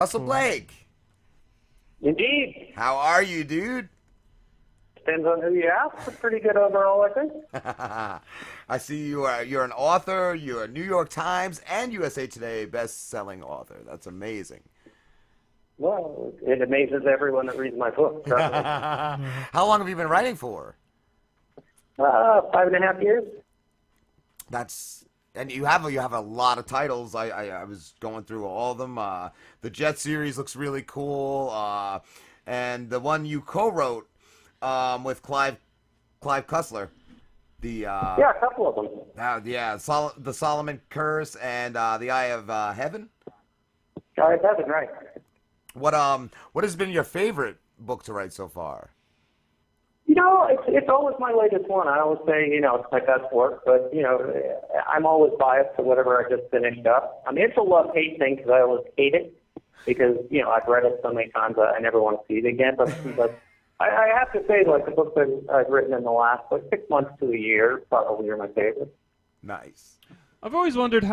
Russell Blake, Indeed. how are you, dude? Depends on who you ask, but pretty good overall, I think. I see you're an author, you're a New York Times and USA Today best-selling author. That's amazing. Well, it amazes everyone that reads my book. Trust me. How long have you been writing for? 5.5 years. That's and you have a lot of titles. I was going through all of them. The Jet series looks really cool. And the one you co-wrote with Clive Cussler. The Yeah, a couple of them. the Soloman Curse and the Eye of Heaven. It doesn't, right. What has been your favorite book to write so far? It's always my latest one. I always say, it's my best work, but, I'm always biased to whatever I just finished up. I mean, it's a love-hate thing because I always hate it because, I've read it so many times I never want to see it again. But I have to say, like, the books that I've written in the last, 6 months to a year probably are my favorite. Nice. I've always wondered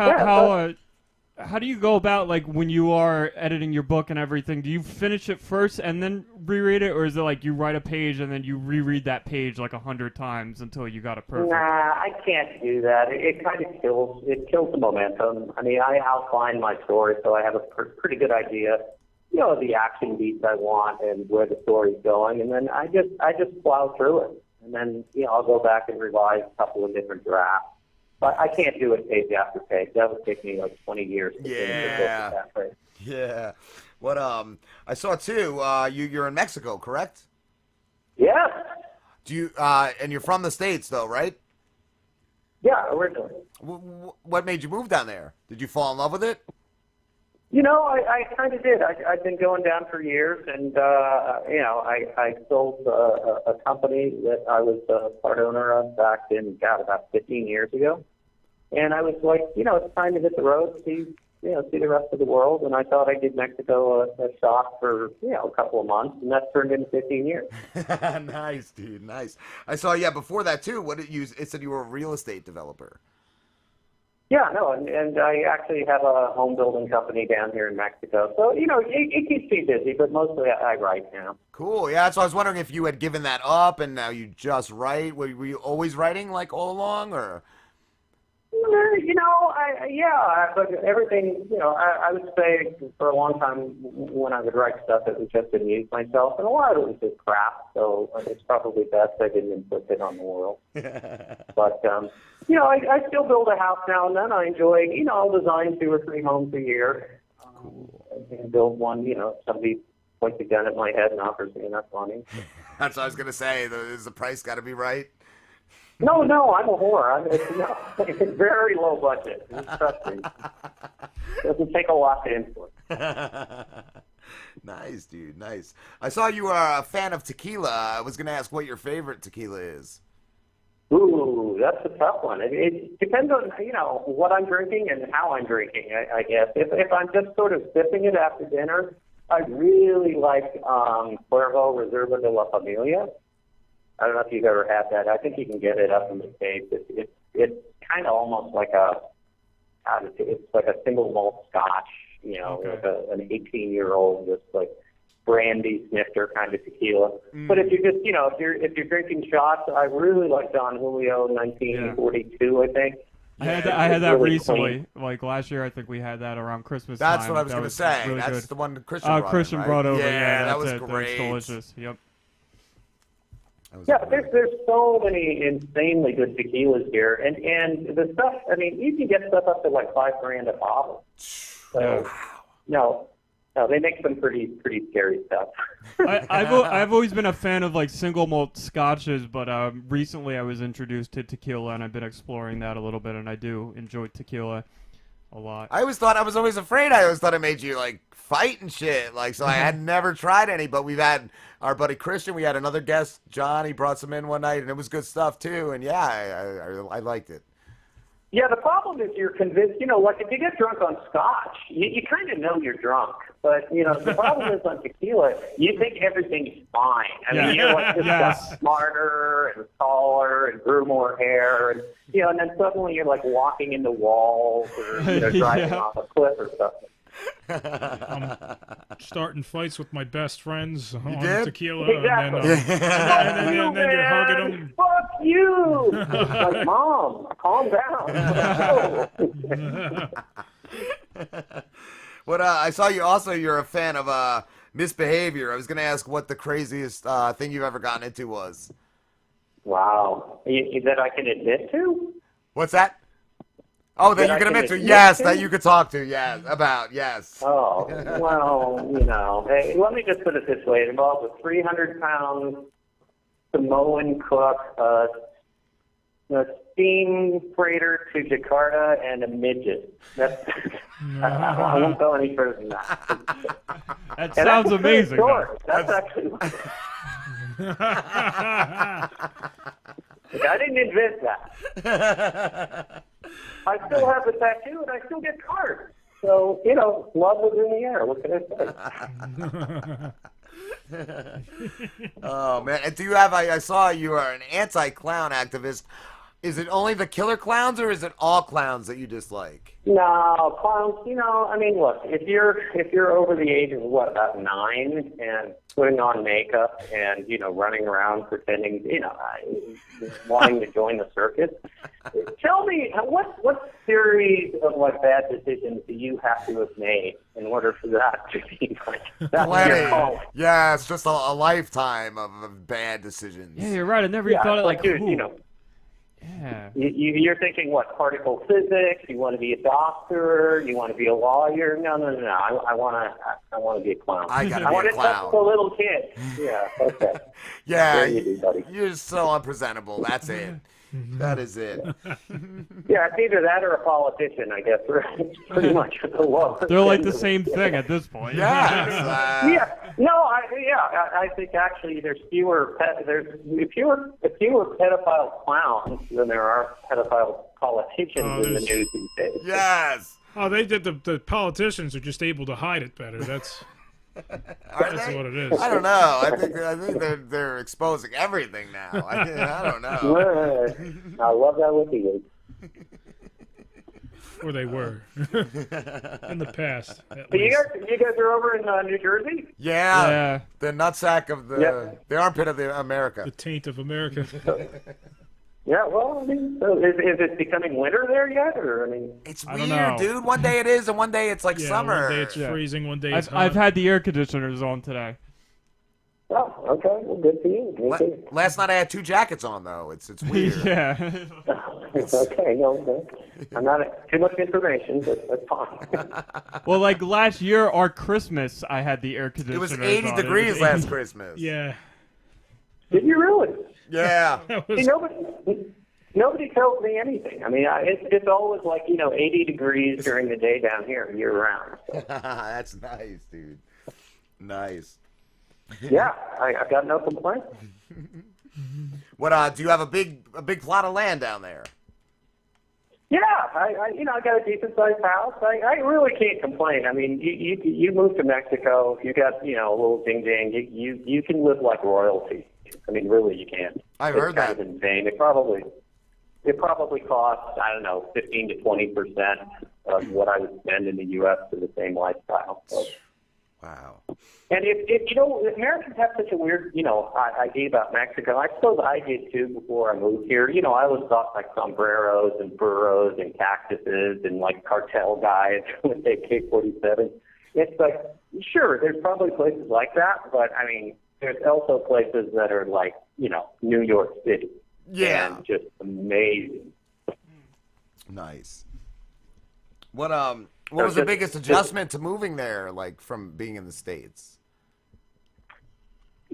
how do you go about, like, when you are editing your book and everything? Do you finish it first and then reread it, or is it like you write a page and then you reread that page like 100 times until you got it perfect? Nah, I can't do that. It kind of kills the momentum. I mean, I outline my story, so I have a pretty good idea, of the action beats I want and where the story's going, and then I just plow through it, and then I'll go back and revise a couple of different drafts. But I can't do it page after page. That would take me like 20 years to finish a book at that rate. Yeah. What I saw too, you're in Mexico, correct? Yeah. Do you and you're from the States though, right? Yeah, originally. What made you move down there? Did you fall in love with it? I kind of did. I've been going down for years, and I sold a company that I was part owner of back in about 15 years ago, and I was like, it's time to hit the road, see the rest of the world, and I thought I'd give Mexico a shot for a couple of months, and that's turned into 15 years. Nice, dude. Nice. I saw. Yeah, before that too. It said you were a real estate developer. Yeah, no, and I actually have a home building company down here in Mexico. So, it keeps me busy, but mostly I write now. Cool. Yeah, so I was wondering if you had given that up and now you just write. Were you always writing like all along, or? But everything, I would say for a long time when I would write stuff, it was just to amuse myself, and a lot of it was just crap, so it's probably best I didn't inflict it on the world. But, I still build a house now and then. I enjoy, I'll design 2 or 3 homes a year. Cool. And build one, somebody points a gun at my head and offers me enough money. That's what I was gonna say. Is the price got to be right? No, I'm a whore. It's very low budget. Trust me. It doesn't take a lot to influence. Nice, dude. Nice. I saw you are a fan of tequila. I was gonna ask what your favorite tequila is. Ooh, that's a tough one. It depends on, what I'm drinking and how I'm drinking, I guess. If I'm just sort of sipping it after dinner, I really like Cuervo Reserva de la Familia. I don't know if you've ever had that. I think you can get it up in the States. It's kind of almost like it's like a single malt scotch, Okay. like an 18-year-old just like brandy snifter kind of tequila. But if you're just, if you're drinking shots, I really like Don Julio 1942, I think. I had that really recently. clean. Like last year, I think we had that around Christmas That's time. what I was gonna say. Really That's good. the one Christian brought Christian in, right? brought over. Yeah, that that's was it. great. That's delicious. Yep. Yeah, but there's so many insanely good tequilas here, and the stuff. I mean, you can get stuff up to like $5,000 a bottle. So, no, they make some pretty scary stuff. I've always been a fan of like single malt scotches, but recently I was introduced to tequila, and I've been exploring that a little bit, and I do enjoy tequila a lot. I always afraid. I always thought it made you like fight and shit. Like, so I had never tried any, but we've had our buddy Christian. We had another guest, John. He brought some in one night, and it was good stuff too. And yeah, I liked it. Yeah, the problem is you're convinced, like if you get drunk on scotch, you kind of know you're drunk. But, the problem is on tequila, you think everything's fine. I mean, you're like, this guy's smarter and taller and grew more hair. And, and then suddenly you're like walking into walls or, driving off a cliff or something. I'm starting fights with my best friends on did? tequila, Exactly. and then you're hugging them. Fuck you! It's like, Mom, calm down. What I saw you also. You're a fan of Misbehavior. I was gonna ask what the craziest thing you've ever gotten into was. Wow. That I can admit to? What's that? Oh, that That you I can can admit to. admit Yes, to? that you could talk to. Yes, about. Yes. Oh, well, hey, let me just put it this way. It involves a 300-pound Samoan cook, a steam freighter to Jakarta, and a midget. That's, I won't go any further than that. That sounds amazing. Sure. That's actually... I didn't invent that. I still have the tattoo, and I still get cards. So, love was in the air. What can I say? Oh man! And do you have? I saw you are an anti-clown activist. Is it only the killer clowns, or is it all clowns that you dislike? No, clowns. Look, if you're over the age of about 9 and putting on makeup and running around pretending, wanting to join the circus, tell me what series of bad decisions do you have to have made in order for that to be that's your calling? Yeah, it's just a lifetime of bad decisions. Yeah, you're right. I never even thought it dude, ooh. Yeah. You're thinking what? Particle physics? You want to be a doctor? You want to be a lawyer? No. I want to be a clown. I gotta I be want a to touch clown. the little kid. Yeah. Okay. Yeah, There you do, buddy. you're so unpresentable. That's it. That is it. Yeah, it's either that or a politician, I guess. Pretty much the law. They're like the same thing at this point. Yes. Yeah. No. I think actually there's fewer pedophile clowns than there are pedophile politicians in the news these days. Yes. Oh, the politicians are just able to hide it better. That's what it is. I don't know. I think they're exposing everything now. I don't know. I love that with you. Or they were in the past. At So you least. guys are over in New Jersey? Yeah. The nutsack of the armpit of America. The taint of America. Yeah, well, so is it becoming winter there yet, or It's I don't weird, know. dude. One day it is, and one day it's like summer. One day it's freezing, one day it's hot. I've had the air conditioners on today. Oh, okay, well, good for you. Me too. Last night I had 2 jackets on though. It's weird. Yeah. Okay, no, I'm not too much information, but that's fine. Well, like last year, our Christmas, I had the air conditioner. It was 80 degrees last Christmas. Yeah. Did you really? Yeah. That See, was, nobody tells me anything. It's always 80 degrees during the day down here year round. So. That's nice, dude. Nice. Yeah, I've got no complaints. What do you have a big plot of land down there? Yeah, I got a decent sized house. I really can't complain. You moved to Mexico. You got a little ding ding. You can live like royalty. Really, you can. I've heard that. It's kind of insane. It probably costs 15 to 20% of what I would spend in the U.S. for the same lifestyle. So. Wow. And if Americans have such a weird, idea about Mexico. I suppose I did too before I moved here. I always thought sombreros and burros and cactuses and cartel guys with AK-47. It's sure, there's probably places like that, but there's also places that are New York City. Yeah. And just amazing. Nice. What was the biggest adjustment to moving there, from being in the States?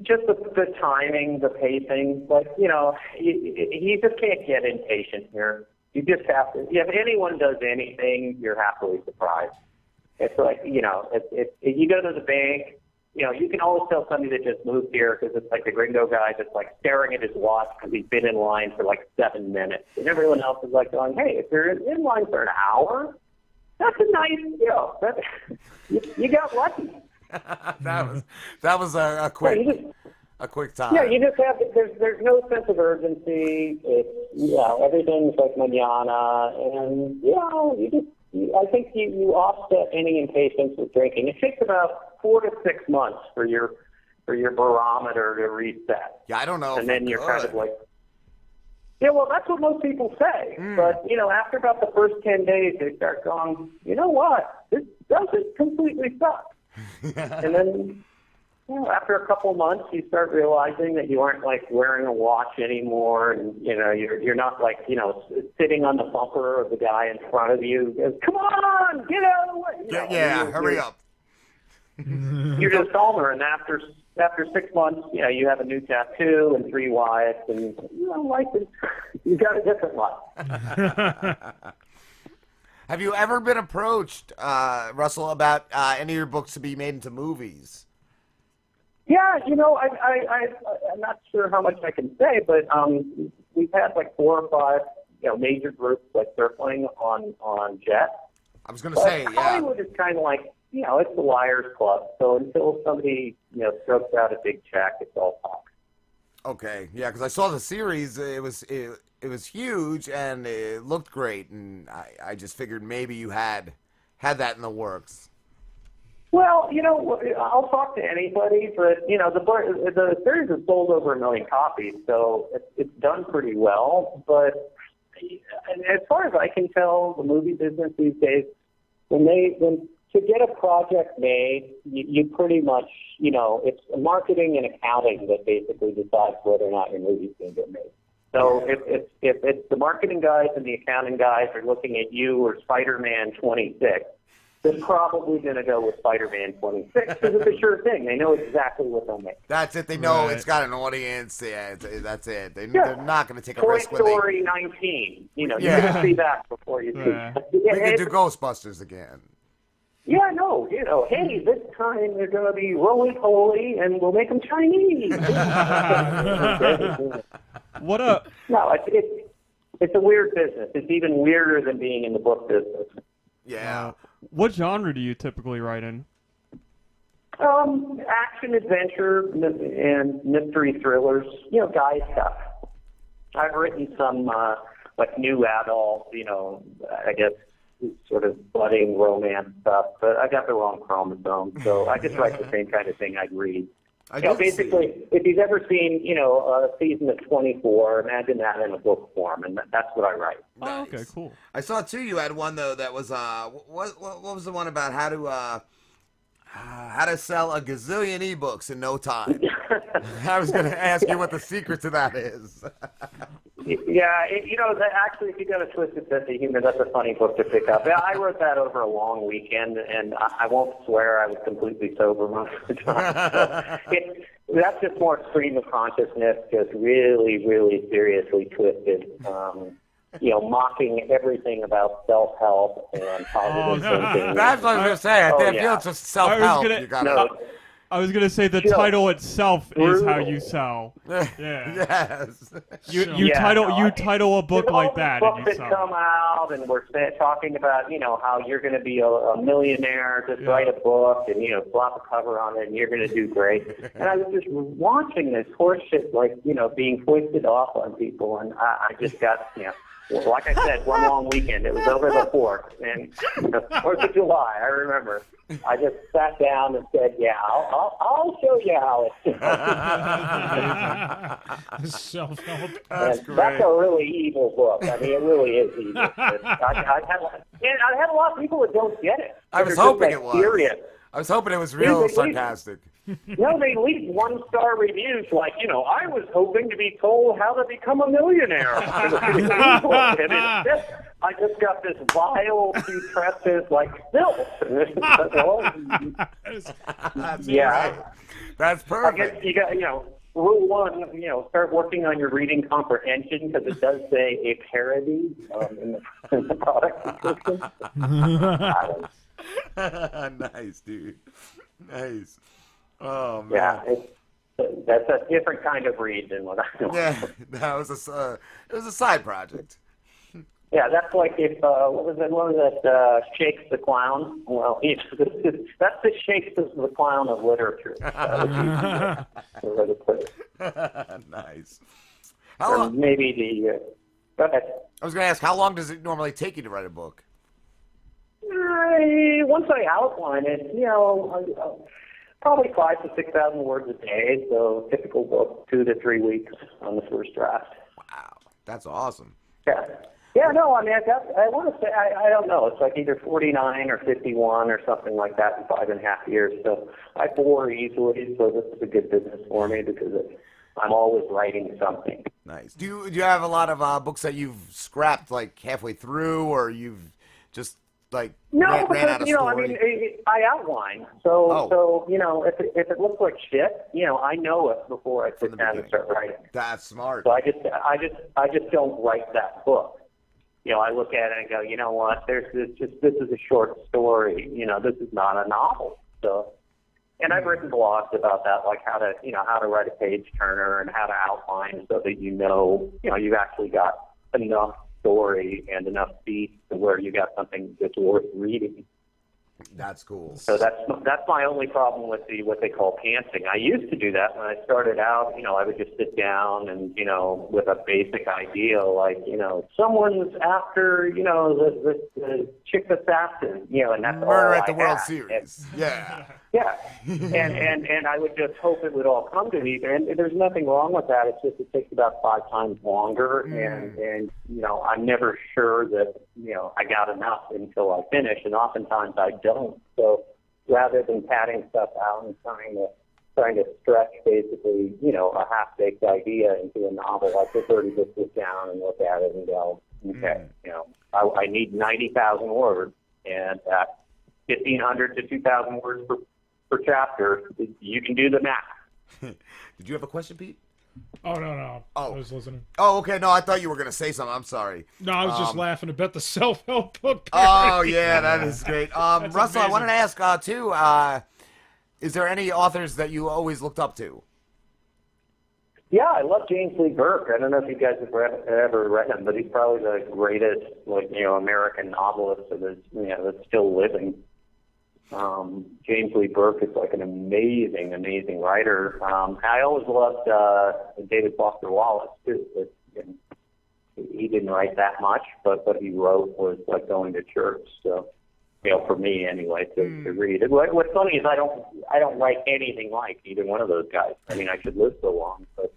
Just the timing, the pacing. You just can't get impatient here. You just have to. If anyone does anything, you're happily surprised. It's you go to the bank. You can always tell somebody that just moved here because it's the gringo guy that's staring at his watch because he's been in line for 7 minutes, and everyone else is going, "Hey, if you're in line for an hour, that's a nice, you got lucky." that was a quick time. Yeah, you just have there's no sense of urgency. It's everything's mañana, and I think you offset any impatience with drinking. It takes about 4 to 6 months for your barometer to reset. Yeah, I don't know. And then you're kind of like, yeah, well, that's what most people say. But, after about the first 10 days, they start going, you know what? This doesn't completely suck. And then, after a couple months, you start realizing that you aren't, like, wearing a watch anymore. And, you're not, like, sitting on the bumper of the guy in front of you. Goes, come on, get out of the way. Hurry up. You're just Homer, and after 6 months, you have a new tattoo and 3 wives, and life is, you got a different life. Have you ever been approached, Russell, about any of your books to be made into movies? Yeah, I'm not sure how much I can say, but we've had like 4 or 5, major groups like circling on Jet. I was going to say, yeah. Hollywood is kind of like, it's the Liars Club. So until somebody, strokes out a big check, it's all talk. Okay, yeah, because I saw the series. It was huge and it looked great, and I just figured maybe you had that in the works. Well, I'll talk to anybody, but the series has sold over 1 million copies, so it's done pretty well. But as far as I can tell, the movie business these days, when to get a project made, you pretty much, it's marketing and accounting that basically decides whether or not your movie's going to get made. So if it's the marketing guys and the accounting guys are looking at you or Spider-Man 26, they're probably going to go with Spider-Man 26 because it's a sure thing. They know exactly what they'll make. That's it. They know It's got an audience. Yeah, that's it. They're not going to take a risk. Toy Story 19. You're going to see that before you see. We can do Ghostbusters again. Yeah, no, hey, this time they're going to be roly-poly and we'll make them Chinese. No, it's a weird business. It's even weirder than being in the book business. Yeah. What genre do you typically write in? Action, adventure, and mystery thrillers. Guy stuff. I've written some like new adult, I guess sort of budding romance stuff, but I got the wrong chromosome, so I just write the same kind of thing I'd read. Basically, if you've ever seen, a season of 24, imagine that in a book form, and that's what I write. Nice. Oh, okay, cool. I saw too. You had one though that was what was the one about how to sell a gazillion ebooks in no time? I was going to ask you what the secret to that is. Yeah, actually, if you got a twisted sense of humor, that's a funny book to pick up. I wrote that over a long weekend, and I won't swear I was completely sober most of the time. So that's just more stream of consciousness, just really, really seriously twisted. Mocking everything about self-help and positive thinking. That's what I was going to say. I feel it's just self-help. I was going to say the title itself is how you sell. Yeah. Yes. You title a book like that. Books and you that sell come out and we're talking about, how you're going to be a millionaire, just write a book and, slap a cover on it and you're going to do great. And I was just watching this horse shit, being foisted off on people. And I just got, like I said, one long weekend. It was over the 4th. And the 4th of July, I remember. I just sat down and said, yeah, I'll show you how it's self-help. That's a really evil book. I mean, it really is evil. I've had a lot of people that don't get it. I was hoping it was. Serious. I was hoping it was real sarcastic. They leave 1-star reviews like, I was hoping to be told how to become a millionaire. I just got this vile, putrescent, filth. Yeah. That's perfect. I guess you got, rule 1, start working on your reading comprehension because it does say a parody in the product description. Nice, dude. Nice. Oh, man. Yeah, that's a different kind of read than what I know. Yeah, that was it was a side project. Yeah, that's like if what was that? Shakes the Clown. Well, that's the Shakes the Clown of literature. Nice. Maybe the. Go ahead. I was going to ask, how long does it normally take you to write a book? Once I outline it, probably 5,000 to 6,000 words a day. So typical book, 2 to 3 weeks on the first draft. Wow, that's awesome. Yeah. Yeah, no, I mean, I want to say, I don't know. It's like either 49 or 51 or something like that in 5.5 years. So I bore easily, so this is a good business for me because I'm always writing something. Nice. Do you have a lot of books that you've scrapped like halfway through, or you've just like ran out of story? I mean, I outline. So if it looks like shit, I know it before I sit down and start writing. That's smart. So I just don't write that book. I look at it and go, you know what? This is a short story. This is not a novel. So, and I've written blogs about that, like how to write a page turner and how to outline so that you've actually got enough story and enough beat to where you got something that's worth reading. That's cool. So that's my only problem with what they call pantsing. I used to do that when I started out. I would just sit down and with a basic idea like someone's after the chick assassin, and that's Murder all at the I World had. Series. Yeah. Yeah, and I would just hope it would all come to me. And there's nothing wrong with that. It's just it takes about 5 times longer, and I'm never sure that I got enough until I finish, and oftentimes I don't. So rather than padding stuff out and trying to stretch basically a half-baked idea into a novel, I prefer to just sit down and look at it and go, okay, I need 90,000 words, and at 1,500 to 2,000 words per chapter, you can do the math. Did you have a question, Pete? Oh, no. Oh. I was listening. Oh, okay. No, I thought you were going to say something. I'm sorry. No, I was just laughing about the self-help book. Oh, yeah, that is great. Russell, amazing. I wanted to ask, too, is there any authors that you always looked up to? Yeah, I love James Lee Burke. I don't know if you guys have ever read him, but he's probably the greatest, American novelist that's still living. James Lee Burke is like an amazing, amazing writer. I always loved David Foster Wallace too. He didn't write that much, but what he wrote was like going to church. So, for me anyway, to read. What's funny is I don't write anything like either one of those guys. I mean, I should live so long, but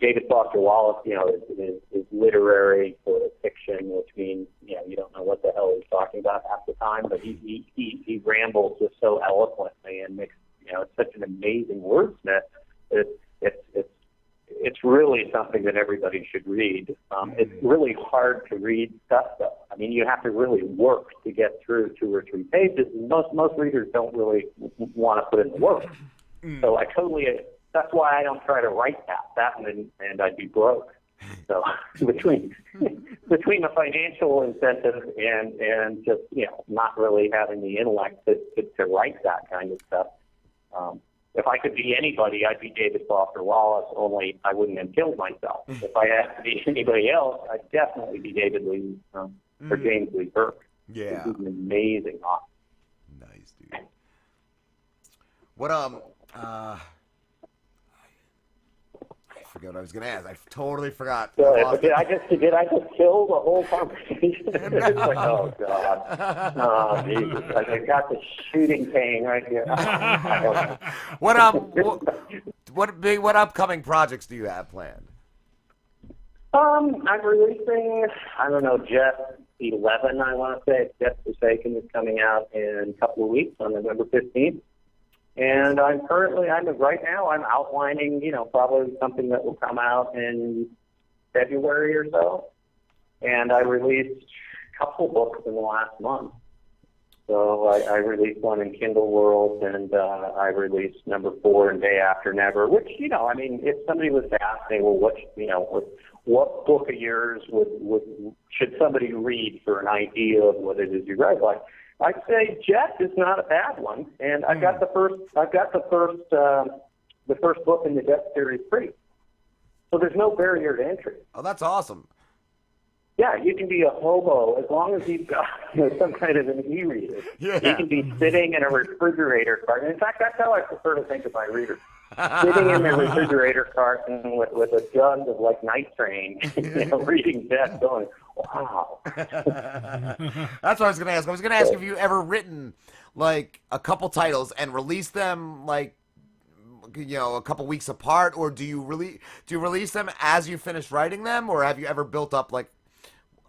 David Foster Wallace, is literary sort of fiction, which means you don't know what the hell he's talking about half the time, but he rambles just so eloquently and makes it's such an amazing wordsmith. It's really something that everybody should read. It's really hard to read stuff, though. I mean, you have to really work to get through 2 or 3 pages. And most readers don't really want to put in the work. So that's why I don't try to write that and I'd be broke. So between the financial incentive and just not really having the intellect to write that kind of stuff. If I could be anybody, I'd be David Foster Wallace, only I wouldn't have killed myself. If I had to be anybody else, I'd definitely be David Lee or James Lee Burke. Yeah. He's an amazing author. Nice, dude. What, I forgot what I was going to ask. I totally forgot. Did I just kill the whole conversation? It's like, oh God, oh Jesus! I got the shooting pain right here. What upcoming projects do you have planned? I'm releasing, Jet 11. I want to say Jet Forsaken is coming out in a couple of weeks on November 15th. And right now I'm outlining, probably something that will come out in February or so. And I released a couple books in the last month. So I released one in Kindle World, and I released number 4 in Day After Never, which, if somebody was to ask me, well, what book of yours should somebody read for an idea of what it is you write like? I'd say Jet is not a bad one, and I've got the first book in the Jet series free, so there's no barrier to entry. Oh, that's awesome. Yeah, you can be a hobo as long as you've got some kind of an e-reader. Yeah. You can be sitting in a refrigerator cart. In fact, that's how I prefer to think of my readers. sitting in the refrigerator carton with a jug of like Night Train, reading that, going, wow. That's what I was going to ask. I was going to ask if you ever written like a couple titles and released them like a couple weeks apart, or do you release them as you finish writing them, or have you ever built up like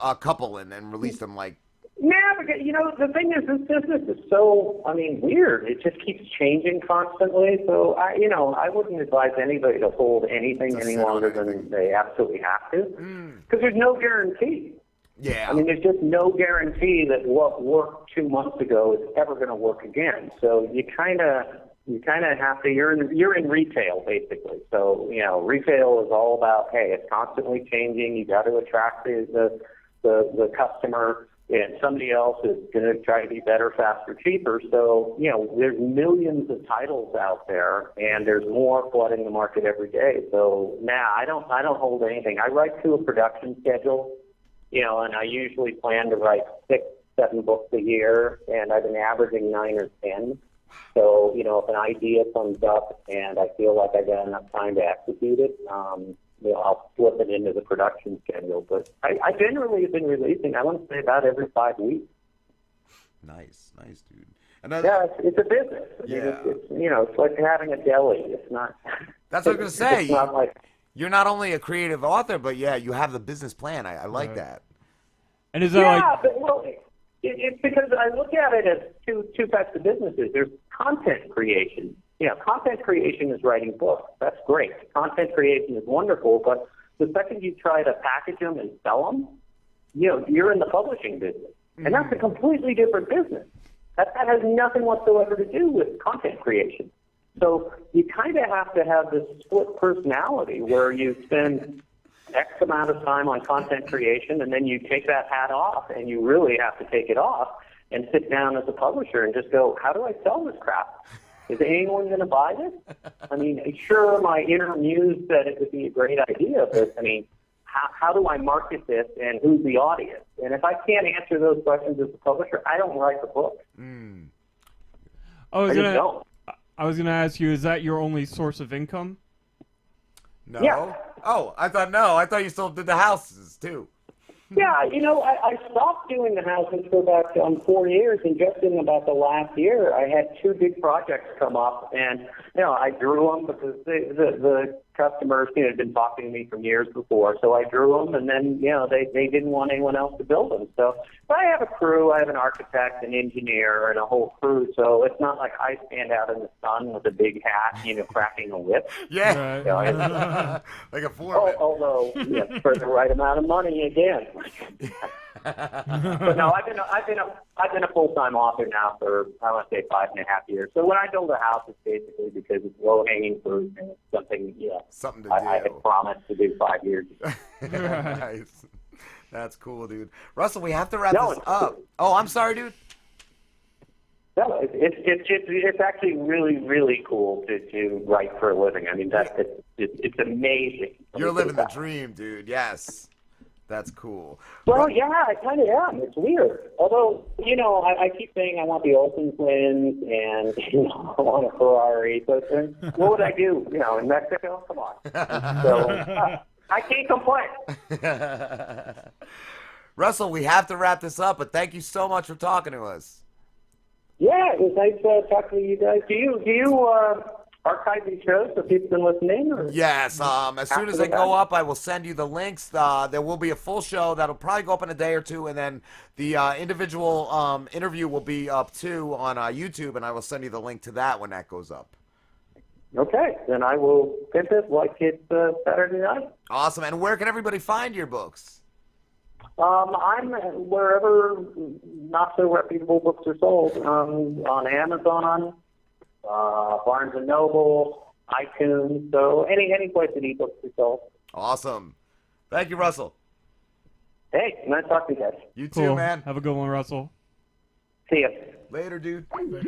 a couple and then released them like? Yeah, because, the thing is, this business is so, weird. It just keeps changing constantly. So, I wouldn't advise anybody to hold anything any longer than they absolutely have to. Because there's no guarantee. Yeah. There's just no guarantee that what worked 2 months ago is ever going to work again. So you kind of have to. You're in retail basically. So retail is all about, hey, it's constantly changing. You got to attract the customer, and somebody else is going to try to be better, faster, cheaper. So there's millions of titles out there, and there's more flooding the market every day. So I don't hold anything. I write to a production schedule. And I usually plan to write 6-7 books a year, and I've been averaging 9 or 10. So, if an idea comes up and I feel like I got enough time to execute it, I'll flip it into the production schedule. But I generally have been releasing, I want to say, about every 5 weeks. Nice, dude. And it's a business. It's like having a deli. It's not. That's what I was going to say. It's not like. You're not only a creative author, but you have the business plan. I like that. And is that it's because I look at it as two types of businesses. There's content creation. Content creation is writing books. That's great. Content creation is wonderful, but the second you try to package them and sell them, you're in the publishing business. And that's a completely different business. That has nothing whatsoever to do with content creation. So you kind of have to have this split personality where you spend X amount of time on content creation, and then you take that hat off, and you really have to take it off and sit down as a publisher and just go, how do I sell this crap? Is anyone going to buy this? Sure, my inner muse said it would be a great idea, but, how do I market this, and who's the audience? And if I can't answer those questions as a publisher, I don't write the book. I just don't. I was going to ask you, is that your only source of income? No. Yeah. Oh, I thought you still did the houses too. Yeah, I stopped doing the houses for about 4 years, and just in about the last year, I had 2 big projects come up, and I drew them because the customers had been talking to me for years before, so I drew them, and then they didn't want anyone else to build them. So I have a crew. I have an architect, an engineer, and a whole crew. So it's not like I stand out in the sun with a big hat, cracking a whip. Yeah, like a foreman. Although for the right amount of money again. But no, I've been a full-time author now for, I want to say, 5.5 years. So when I build a house, it's basically because it's low-hanging fruit and it's something something to do. I had promised to do 5 years ago. Nice. That's cool, dude. Russell, we have to wrap this up. Oh, I'm sorry, dude. No, it's actually really, really cool to write for a living. It's amazing. You're living the dream, dude. Yes. That's cool. Well, yeah, I kind of am. It's weird. Although, I keep saying I want the Olsen twins and, I want a Ferrari. So what would I do, in Mexico? Come on. So I can't complain. Russell, we have to wrap this up, but thank you so much for talking to us. Yeah, it was nice talking to you guys. Do you archive these shows so people can listen in? Or? Yes. As soon as they go up, I will send you the links. There will be a full show that'll probably go up in a day or two, and then the individual interview will be up too on YouTube, and I will send you the link to that when that goes up. Okay, then I will get this like it's Saturday night. Awesome. And where can everybody find your books? I'm wherever not so reputable books are sold. On Amazon, Barnes and Noble, iTunes, so any place that ebooks are sold. Awesome. Thank you, Russell. Hey, nice talking to you guys. You too, man. Have a good one, Russell. See ya. Later, dude. Later.